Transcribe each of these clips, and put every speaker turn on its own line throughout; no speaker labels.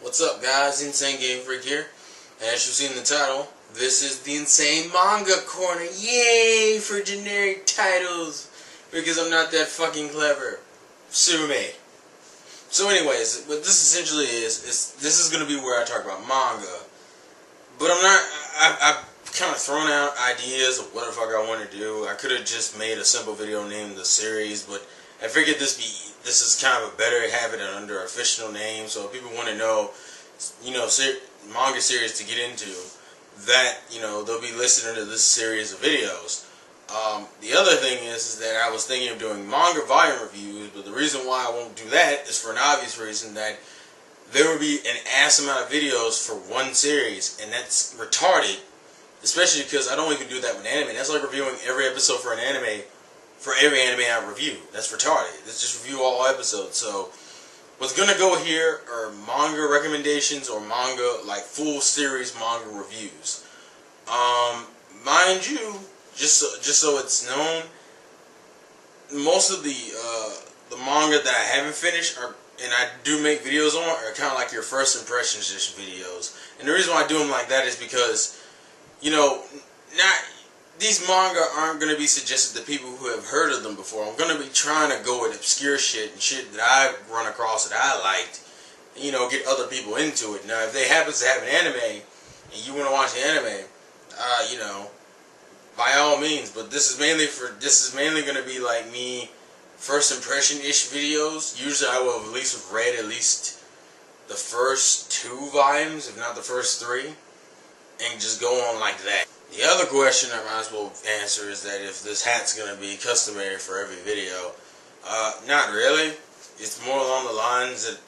What's up, guys? InsaneGamefreak here. As you've seen in the title, this is the Insane Manga Corner. Yay for generic titles, because I'm not that fucking clever. Sue me. So anyways, what this essentially is this is going to be where I talk about manga. But I've kind of thrown out ideas of what the fuck I want to do. I could have just made a simple video named The Series, but I figured this is kind of a better having it under official name, so if people want to know, manga series to get into, that, they'll be listening to this series of videos. The other thing is that I was thinking of doing manga volume reviews, but the reason why I won't do that is for an obvious reason, that there will be an ass amount of videos for one series, and that's retarded, especially because I don't even do that with anime. That's like reviewing every episode for an anime, for every anime I review. That's retarded. Let's just review all episodes. So what's gonna go here are manga recommendations or manga, like full series manga reviews. Mind you, just so it's known, most of the manga that I haven't finished are, and I do make videos on, are kind of like your first impressions-ish videos. And the reason why I do them like that is because, these manga aren't going to be suggested to people who have heard of them before. I'm going to be trying to go with obscure shit and shit that I've run across that I liked, and, get other people into it. Now, if they happen to have an anime, and you want to watch the anime, by all means. But this is mainly going to be like me, first impression-ish videos. Usually I will at least have read at least the first 2 volumes, if not the first 3, and just go on like that. The other question I might as well answer is that if this hat's going to be customary for every video. Not really. It's more along the lines that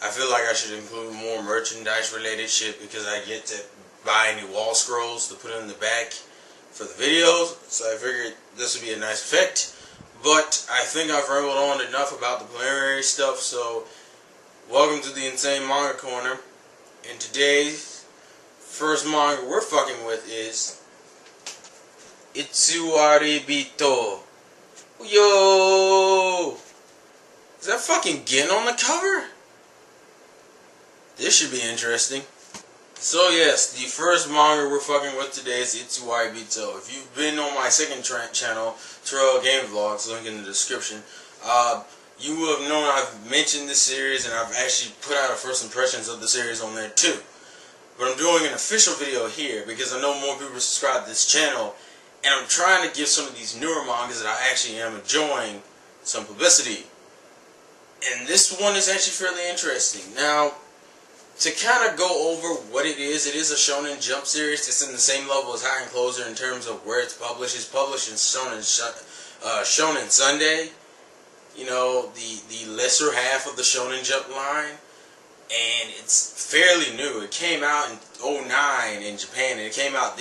I feel like I should include more merchandise related shit, because I get to buy new wall scrolls to put in the back for the videos, so I figured this would be a nice effect. But I think I've rambled on enough about the preliminary stuff, so welcome to the Insane Manga Corner. And today's first manga we're fucking with is Itsuwaribito. Yo! Is that fucking Gin on the cover? This should be interesting. So yes, the first manga we're fucking with today is Itsuwaribito. If you've been on my second channel, Trail Game Vlogs, link in the description, you will have known I've mentioned this series, and I've actually put out a first impressions of the series on there too. But I'm doing an official video here because I know more people subscribe to this channel, and I'm trying to give some of these newer mangas that I actually am enjoying some publicity. And this one is actually fairly interesting. Now, to kind of go over what it is a Shonen Jump series. It's in the same level as High and Closer in terms of where it's published. It's published in Shonen Sunday, the lesser half of the Shonen Jump line. And it's fairly new. It came out in 2009 in Japan, and it came out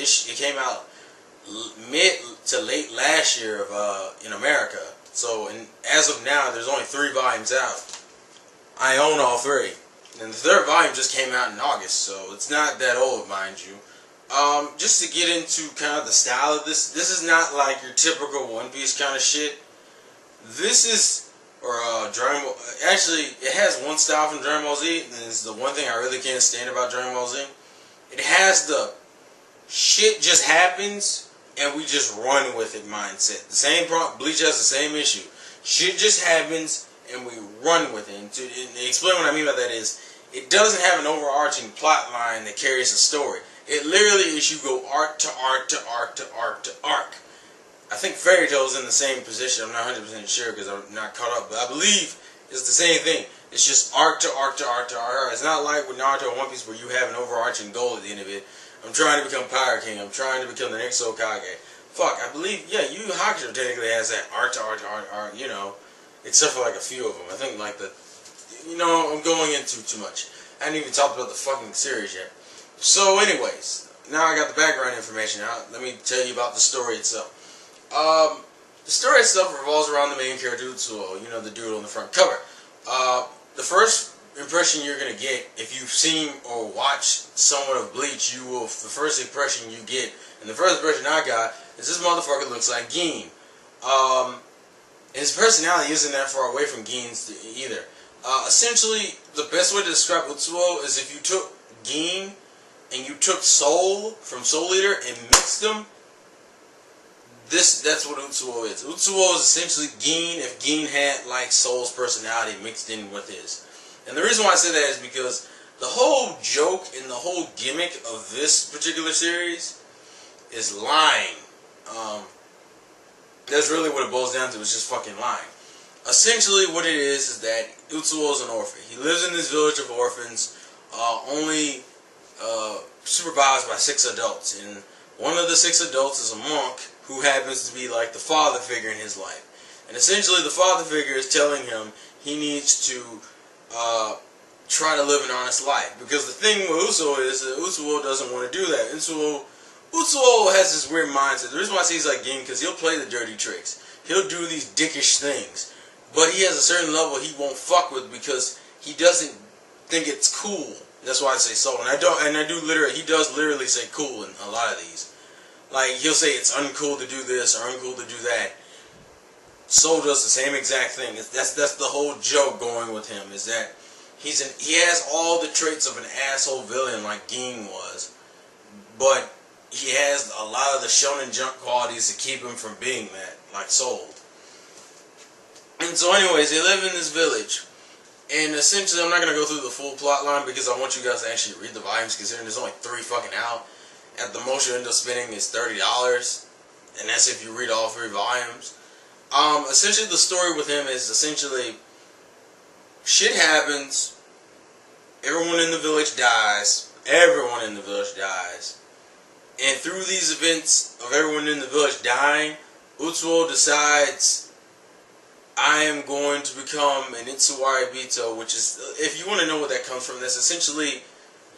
mid to late last year in America. So, as of now, there's only 3 volumes out. I own all 3, and the 3rd volume just came out in August, so it's not that old, mind you. Just to get into kind of the style of this is not like your typical One Piece kind of shit. This is, Dragon Ball. Actually, it has one style from Dragon Ball Z, and it's the one thing I really can't stand about Dragon Ball Z. It has the shit just happens and we just run with it mindset. The same problem. Bleach has the same issue. Shit just happens and we run with it. And to explain what I mean by that is, it doesn't have an overarching plot line that carries a story. It literally is you go arc to arc to arc to arc to arc. I think Fairy Tail is in the same position. I'm not 100% sure because I'm not caught up, but I believe it's the same thing. It's just arc to arc to arc to arc. It's not like with Naruto and One Piece where you have an overarching goal at the end of it. I'm trying to become Pirate King. I'm trying to become the next Hokage. Fuck, I believe, yeah, Yu Yu Hakusho technically has that arc to arc to arc to arc, except for like a few of them. I think like I'm going into too much. I haven't even talked about the fucking series yet. So anyways, now I got the background information out. Let me tell you about the story itself. The story itself revolves around the main character, Utsuo, the dude on the front cover. The first impression you're going to get, if you've seen or watched somewhat of Bleach, the first impression you get, and the first impression I got, is this motherfucker looks like Gin. His personality isn't that far away from Gin's either. Essentially, the best way to describe Utsuwo is if you took Gin and you took Soul from Soul Eater and mixed them. That's what Utsuwo is. Utsuwo is essentially Gin if Gin had like Soul's personality mixed in with his. And the reason why I say that is because the whole joke and the whole gimmick of this particular series is lying. That's really what it boils down to. It's just fucking lying. Essentially, what it is that Utsuwo is an orphan. He lives in this village of orphans, only supervised by 6 adults, and one of the 6 adults is a monk who happens to be like the father figure in his life. And essentially, the father figure is telling him he needs to try to live an honest life. Because the thing with Utsuwo is that Utsuwo doesn't want to do that. Utsuwo has this weird mindset. The reason why I say he's like Gin, because he'll play the dirty tricks. He'll do these dickish things. But he has a certain level he won't fuck with because he doesn't think it's cool. That's why I say so. And he does literally say cool in a lot of these. Like, he'll say it's uncool to do this or uncool to do that. Soul does the same exact thing. That's the whole joke going with him, is that he has all the traits of an asshole villain like Gin was, but he has a lot of the shonen jump qualities to keep him from being that, like Soul. And so anyways, they live in this village, and essentially I'm not going to go through the full plot line because I want you guys to actually read the volumes, considering there's only 3 fucking out. At the most you end up spending is $30, and that's if you read all 3 volumes. Essentially the story with him is essentially shit happens, everyone in the village dies, and through these events of everyone in the village dying, Utsuwo decides, I am going to become an Itsuwaribito, which is, if you want to know what that comes from, that's essentially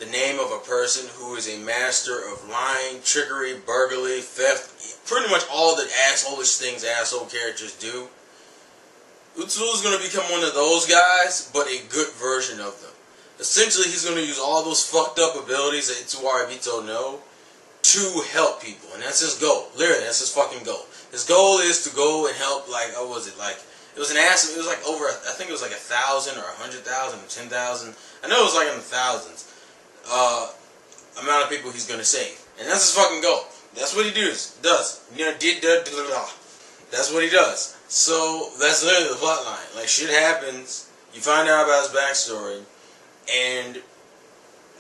the name of a person who is a master of lying, trickery, burglary, theft, pretty much all the asshole-ish things asshole characters do. Utsuwo is going to become one of those guys, but a good version of them. Essentially, he's going to use all those fucked up abilities that Itsuwaribito know to help people, and that's his goal. Literally, that's his fucking goal. His goal is to go and help, like, it was like over, I think it was like 1,000 or 100,000 or 10,000. I know it was like in the thousands. Amount of people he's gonna save, and that's his fucking goal. That's what he does. You know, that's what he does. So that's literally the plot line. Like, shit happens, you find out about his backstory, and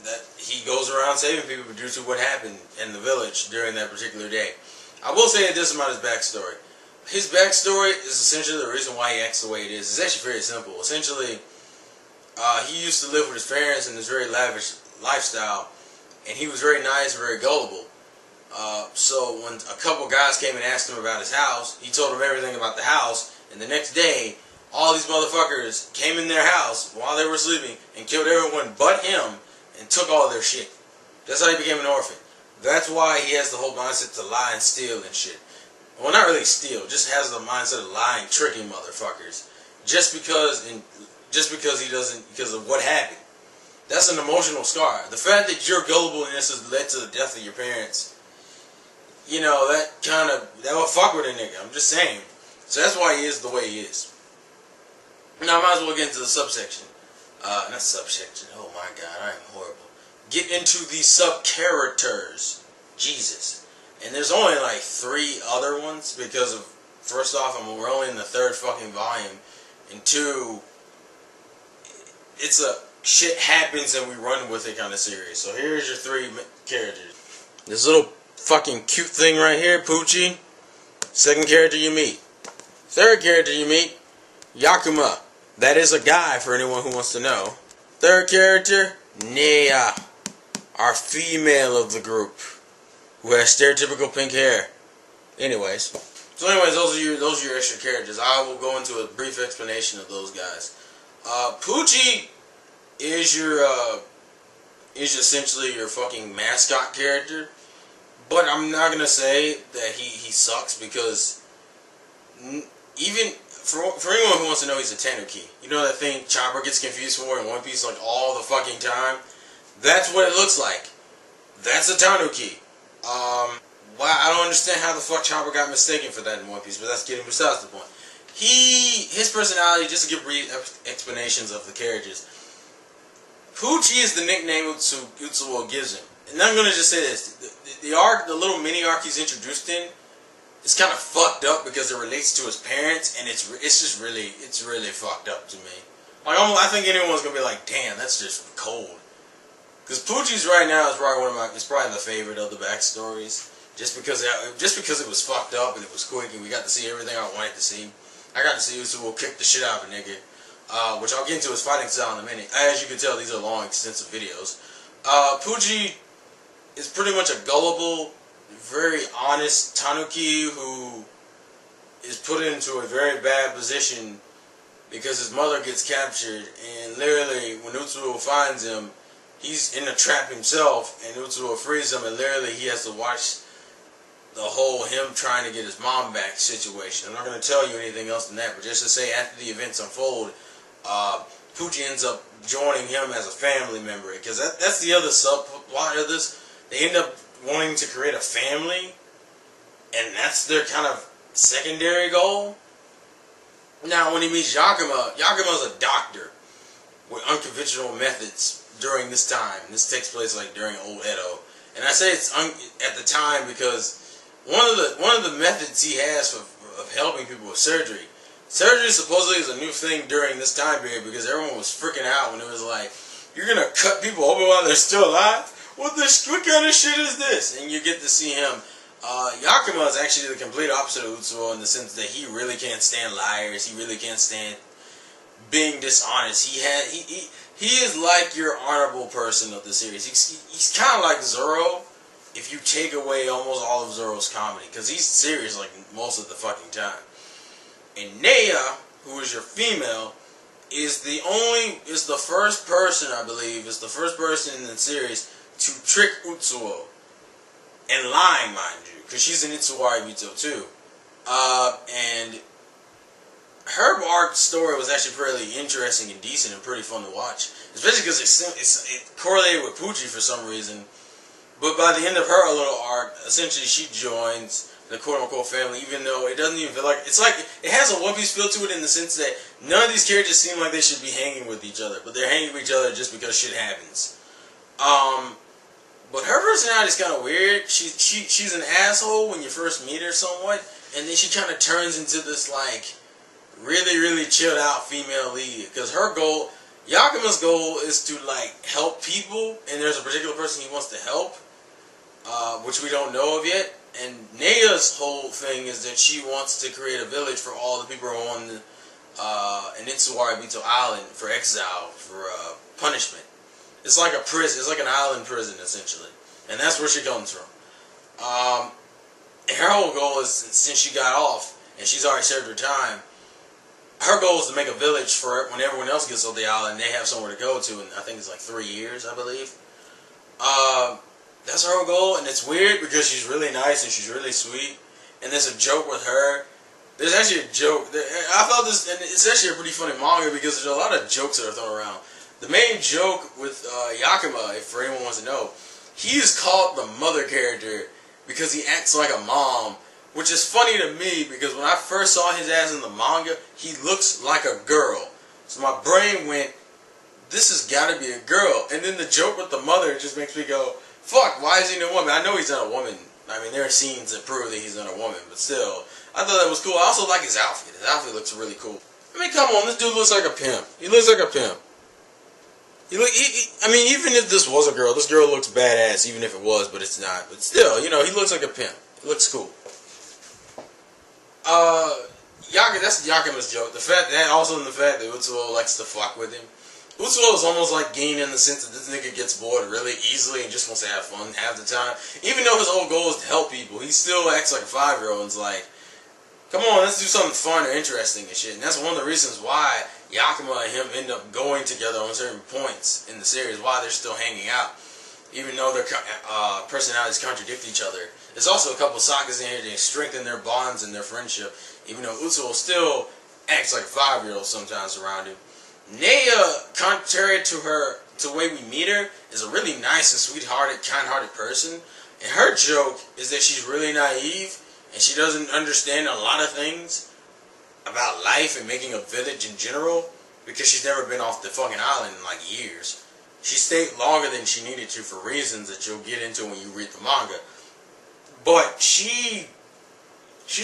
that he goes around saving people due to what happened in the village during that particular day. I will say this about his backstory. His backstory is essentially the reason why he acts the way it is. It's actually very simple. Essentially, he used to live with his parents in this very lavish lifestyle, and he was very nice, very gullible. So when a couple guys came and asked him about his house, he told them everything about the house, and the next day, all these motherfuckers came in their house while they were sleeping and killed everyone but him and took all their shit. That's how he became an orphan. That's why he has the whole mindset to lie and steal and shit. Well, not really steal, just has the mindset of lying, tricking motherfuckers. Just because of what happened. That's an emotional scar. The fact that your gullibleness has led to the death of your parents, you know, that will fuck with a nigga. I'm just saying. So that's why he is the way he is. Now I might as well get into the subsection. Not subsection. Oh my god, I am horrible. Get into the sub-characters. Jesus. And there's only like 3 other ones because of, first off, we're only in the 3rd fucking volume, and 2, it's a shit happens and we run with it kind of series. So here's your 3 characters. This little fucking cute thing right here, Poo-Chi. 2nd character you meet. 3rd character you meet, Yakuma. That is a guy for anyone who wants to know. 3rd character, Nia, our female of the group, who has stereotypical pink hair. Anyways, those are your extra characters. I will go into a brief explanation of those guys. Poo-Chi is essentially your fucking mascot character, but I'm not gonna say that he sucks, because even for anyone who wants to know, he's a Tanuki. You know that thing Chopper gets confused for in One Piece like all the fucking time? That's what it looks like. That's a Tanuki. Wow, I don't understand how the fuck Chopper got mistaken for that in One Piece, but that's getting besides the point. his personality, just to give brief explanations of the characters. Poo-Chi is the nickname Itsuwo gives him. And I'm gonna just say this: the arc, the little mini arc he's introduced in, is kind of fucked up because it relates to his parents, and it's really fucked up to me. Like, I think anyone's gonna be like, damn, that's just cold. Because Poo-Chi's right now is probably it's probably the favorite of the backstories. Just because it was fucked up and it was quick and we got to see everything I wanted to see. I got to see Itsuwo kick the shit out of a nigga, which I'll get into his fighting style in a minute. As you can tell, these are long, extensive videos. Poo-Chi is pretty much a gullible, very honest tanuki who is put into a very bad position because his mother gets captured, and literally when Itsuwo finds him, he's in a trap himself, and Itsuwo frees him, and literally he has to watch the whole him trying to get his mom back situation. I'm not going to tell you anything else than that, but just to say after the events unfold, Poo-Chi ends up joining him as a family member, because that's the other subplot of this. They end up wanting to create a family, and that's their kind of secondary goal. Now, when he meets Yakima's a doctor with unconventional methods during this time. This takes place like during Old Edo, and I say it's at the time because one of the methods he has of helping people with surgery. Surgery supposedly is a new thing during this time period because everyone was freaking out when it was like, you're gonna cut people open while they're still alive? What kind of shit is this? And you get to see him. Yakima is actually the complete opposite of Itsuwo in the sense that he really can't stand liars. He really can't stand being dishonest. He is like your honorable person of the series. He's kind of like Zoro if you take away almost all of Zoro's comedy, because he's serious like most of the fucking time. And Naya, who is your female, is the first person, I believe, is the first person in the series to trick Itsuwo. And lying, mind you, because she's an Itsuwaribito too. And her arc story was actually pretty interesting and decent and pretty fun to watch. Especially because it correlated with Poo-Chi for some reason. But by the end of her little arc, essentially she joins the quote-unquote family, even though it doesn't even feel like... It's like, it has a One Piece feel to it in the sense that none of these characters seem like they should be hanging with each other. But they're hanging with each other just because shit happens. But her personality is kind of weird. She's an asshole when you first meet her somewhat. And then she kind of turns into this, like, really, really chilled out female lead. Because her goal... Yakima's goal is to, like, help people. And there's a particular person he wants to help. Which we don't know of yet. And Naya's whole thing is that she wants to create a village for all the people who are on an Itsuwaribito island for exile, for punishment. It's like a prison. It's like an island prison, essentially. And that's where she comes from. Her whole goal is, since she got off, and she's already served her time, her goal is to make a village for when everyone else gets off the island, they have somewhere to go to, and I think it's like 3 years, I believe. That's her goal, and it's weird because she's really nice and she's really sweet. And there's a joke with her. There's actually a joke. I felt this, and it's actually a pretty funny manga because there's a lot of jokes that are thrown around. The main joke with Yakima, if anyone wants to know, he is called the mother character because he acts like a mom, which is funny to me because when I first saw his ass in the manga, he looks like a girl. So my brain went, this has got to be a girl. And then the joke with the mother just makes me go, fuck, why is he a woman? I know he's not a woman. I mean, there are scenes that prove that he's not a woman, but still, I thought that was cool. I also like his outfit. His outfit looks really cool. I mean, come on, this dude looks like a pimp. He looks like a pimp. I mean, even if this was a girl, this girl looks badass, even if it was, but it's not. But still, you know, he looks like a pimp. He looks cool. That's Yakima's joke. The fact that Utsuo likes to fuck with him. Utsuo is almost like Gin in the sense that this nigga gets bored really easily and just wants to have fun half the time. Even though his whole goal is to help people, he still acts like a 5-year-old and is like, come on, let's do something fun or interesting and shit. And that's one of the reasons why Yakima and him end up going together on certain points in the series, why they're still hanging out. Even though their personalities contradict each other. There's also a couple sagas in here that strengthen their bonds and their friendship. Even though Utsuo still acts like a 5-year-old sometimes around him. Naya, contrary to the way we meet her, is a really nice and sweet-hearted, kind-hearted person. And her joke is that she's really naive and she doesn't understand a lot of things. about life and making a village in general, because she's never been off the fucking island in like years. She stayed longer than she needed to for reasons that you'll get into when you read the manga. But she's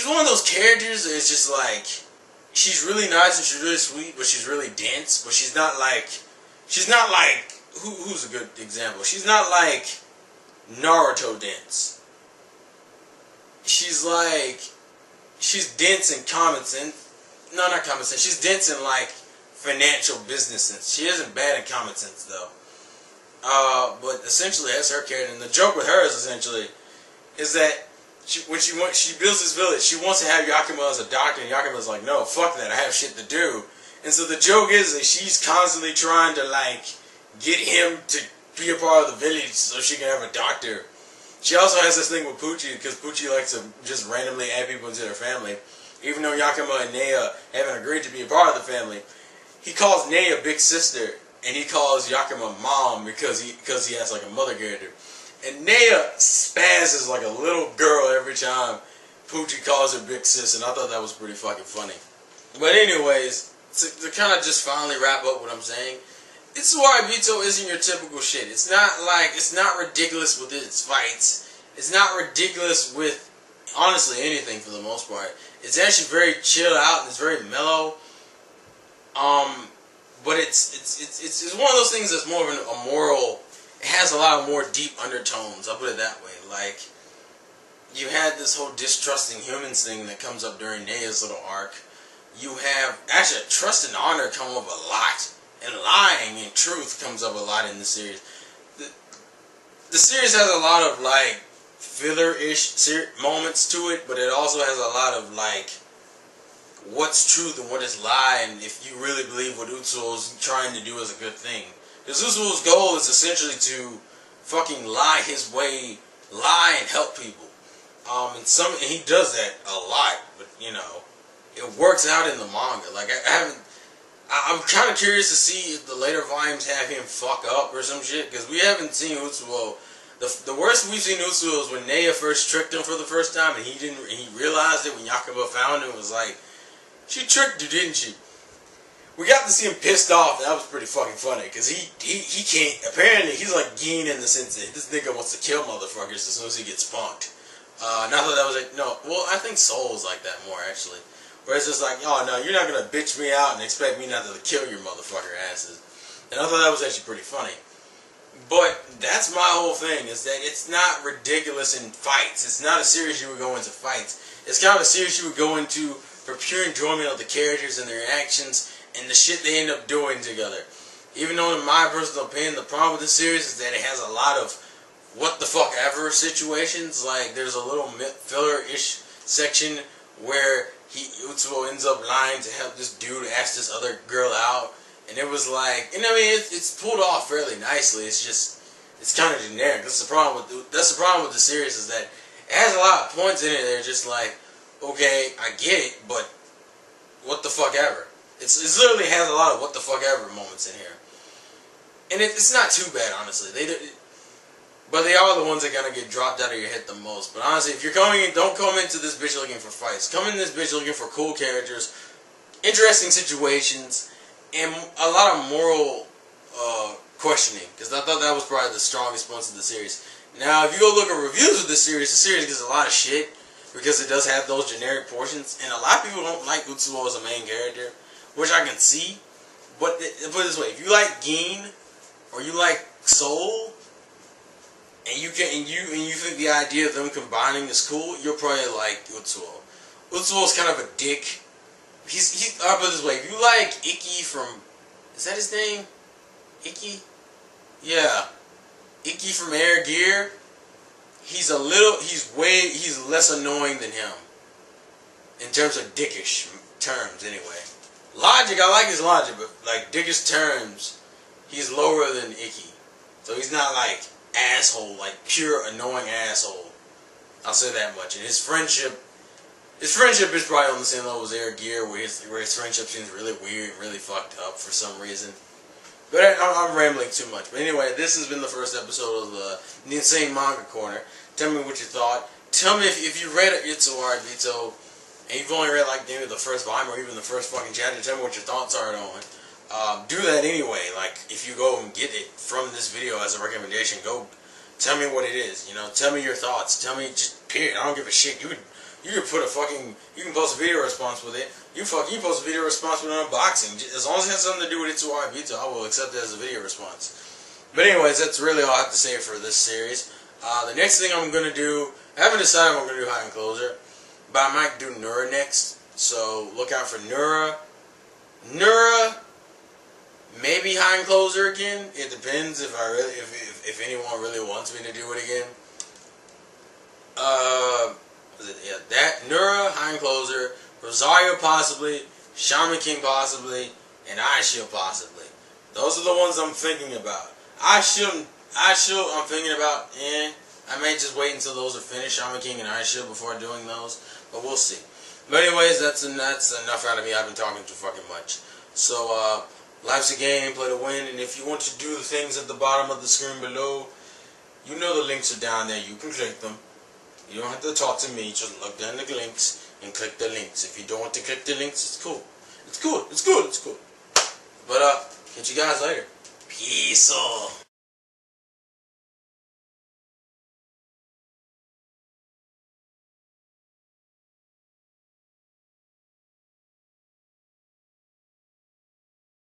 one of those characters that is just like, she's really nice and she's really sweet, but she's really dense. But she's not like who's a good example? She's not like Naruto dense. She's dense in common sense. No, not common sense. She's dense in like financial business sense. She isn't bad in common sense though. But essentially that's her character. And the joke with her is essentially that when she builds this village, she wants to have Yakima as a doctor, and Yakima's like, no, fuck that, I have shit to do. And so the joke is that she's constantly trying to like get him to be a part of the village so she can have a doctor. She also has this thing with Poo-Chi, because Poo-Chi likes to just randomly add people into their family. Even though Yakima and Nea haven't agreed to be a part of the family, he calls Nea big sister, and he calls Yakima mom because he has like a mother character. And Nea spazzes like a little girl every time Poo-Chi calls her big sis, and I thought that was pretty fucking funny. But anyways, to kind of just finally wrap up what I'm saying, Itsuwaribito isn't your typical shit. It's not ridiculous with its fights. It's not ridiculous with, honestly, anything for the most part. It's actually very chilled out and it's very mellow. But it's one of those things that's more of a moral. It has a lot of more deep undertones. I'll put it that way. Like, you had this whole distrusting humans thing that comes up during Nea's little arc. You have actually trust and honor come up a lot. And lying and truth comes up a lot in the series. The series has a lot of like filler-ish moments to it, but it also has a lot of like what's truth and what is lie, and if you really believe what Utsuo's trying to do is a good thing. Because Utsuo's goal is essentially to fucking lie and help people. And he does that a lot, but you know, it works out in the manga. Like I'm kind of curious to see if the later volumes have him fuck up or some shit, because we haven't seen Utsuo. The worst we've seen Utsuo is when Nea first tricked him for the first time, and he realized it when Yakuba found him. Was like, she tricked you, didn't she? We got to see him pissed off, and that was pretty fucking funny, because he can't, apparently he's like Gin in the sense that this nigga wants to kill motherfuckers as soon as he gets punked. And I thought that was like, no, well, I think Soul's like that more, actually. Where it's just like, oh no, you're not gonna bitch me out and expect me not to kill your motherfucker asses. And I thought that was actually pretty funny. But that's my whole thing, is that it's not ridiculous in fights. It's not a series you would go into fights. It's kind of a series you would go into for pure enjoyment of the characters and their actions and the shit they end up doing together. Even though in my personal opinion, the problem with this series is that it has a lot of what the fuck ever situations. Like, there's a little filler-ish section where Utsuo ends up lying to help this dude ask this other girl out, and it was like, and I mean, it's pulled off fairly nicely. It's just, it's kind of generic. That's the problem with the series, is that it has a lot of points in it that are just like, okay, I get it, but what the fuck ever. It literally has a lot of what the fuck ever moments in here, and it's not too bad, honestly. But they are the ones that gonna get dropped out of your head the most. But honestly, if you're coming in, don't come into this bitch looking for fights. Come in this bitch looking for cool characters, interesting situations, and a lot of moral questioning. Because I thought that was probably the strongest points of the series. Now, if you go look at reviews of this series gets a lot of shit because it does have those generic portions. And a lot of people don't like Utsuo as a main character, which I can see. But put it this way, if you like Gin or you like Soul, and you think the idea of them combining is cool, you'll probably like Utsuo. Utsuo's kind of a dick. I'll put it this way, if you like Ikki from, is that his name? Ikki? Yeah. Ikki from Air Gear. He's less annoying than him. In terms of dickish terms, anyway. Logic, I like his logic, but like dickish terms, he's lower than Ikki. So he's not like asshole, like pure annoying asshole. I'll say that much. And his friendship is probably on the same level as Air Gear, where his friendship seems really weird, really fucked up for some reason. But I'm rambling too much. But anyway, this has been the first episode of the Insane Manga Corner. Tell me what you thought. Tell me if you read Itsuwaribito and you've only read like maybe the first volume or even the first fucking chapter, tell me what your thoughts are on. Do that anyway. Like, if you go and get it from this video as a recommendation, go tell me what it is. You know, tell me your thoughts. Tell me, just period. I don't give a shit. You can put a fucking, you can post a video response with it. You post a video response with an unboxing. As long as it has something to do with Itsuwaribito, I will accept it as a video response. But anyways, that's really all I have to say for this series. The next thing I'm gonna do, I haven't decided if I'm gonna do High and Closer, but I might do Nura next. So look out for Nura. Maybe High and Closer again. It depends if anyone really wants me to do it again. That Nura, High and Closer, Rosario possibly, Shaman King possibly, and Ice Shield possibly. Those are the ones I'm thinking about. Ice Shield I'm thinking about. I may just wait until those are finished, Shaman King and Ice Shield, before doing those. But we'll see. But anyways, that's enough out of me. I've been talking too fucking much. So life's a game, play to win, and if you want to do the things at the bottom of the screen below, you know the links are down there. You can click them. You don't have to talk to me. Just look down the links and click the links. If you don't want to click the links, it's cool. It's cool. It's cool. It's cool. But catch you guys later. Peace.